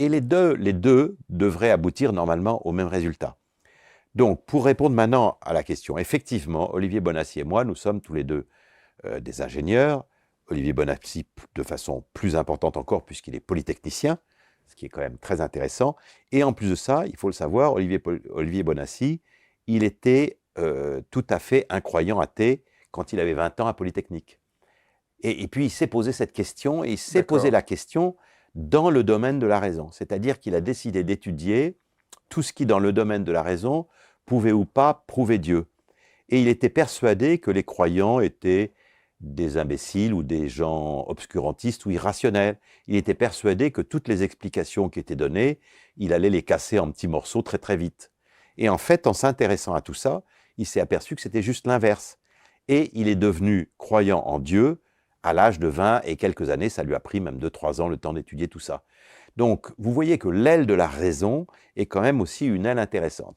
Et les deux devraient aboutir normalement au même résultat. Donc, pour répondre maintenant à la question, effectivement, Olivier Bonnassies et moi, nous sommes tous les deux des ingénieurs. Olivier Bonnassies de façon plus importante encore, puisqu'il est polytechnicien, ce qui est quand même très intéressant. Et en plus de ça, il faut le savoir, Olivier Bonnassies, il était tout à fait un croyant athée quand il avait 20 ans à Polytechnique. Et puis, il s'est posé cette question, et il s'est posé la question dans le domaine de la raison. C'est-à-dire qu'il a décidé d'étudier tout ce qui, dans le domaine de la raison, pouvait ou pas prouver Dieu. Et il était persuadé que les croyants étaient des imbéciles ou des gens obscurantistes ou irrationnels. Il était persuadé que toutes les explications qui étaient données, il allait les casser en petits morceaux très très vite. Et en fait, en s'intéressant à tout ça, il s'est aperçu que c'était juste l'inverse. Et il est devenu croyant en Dieu à l'âge de 20 et quelques années. Ça lui a pris même 2-3 ans le temps d'étudier tout ça. Donc, vous voyez que l'aile de la raison est quand même aussi une aile intéressante.